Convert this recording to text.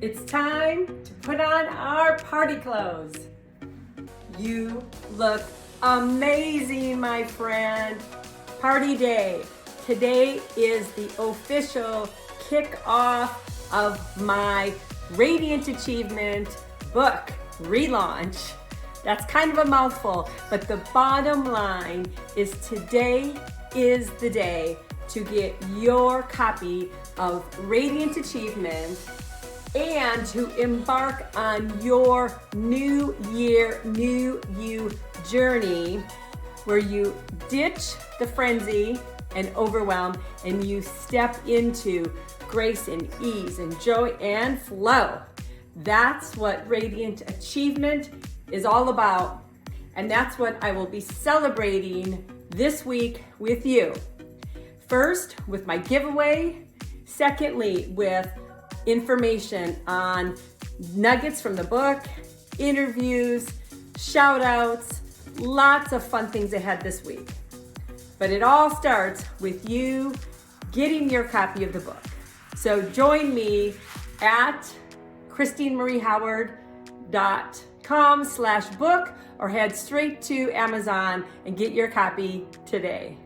It's time to put on our party clothes. You look amazing, my friend. Party day. Today is the official kickoff of my Radiant Achievement book relaunch. That's kind of a mouthful, but the bottom line is today is the day to get your copy of Radiant Achievement and to embark on your new year, new you journey where you ditch the frenzy and overwhelm and you step into grace and ease and joy and flow. That's what Radiant Achievement is all about. And that's what I will be celebrating this week with you. First, with my giveaway. Secondly, with information on nuggets from the book, interviews, shout outs, lots of fun things ahead this week. But it all starts with you getting your copy of the book. So join me at christinemariehoward.com/book or head straight to Amazon and get your copy today.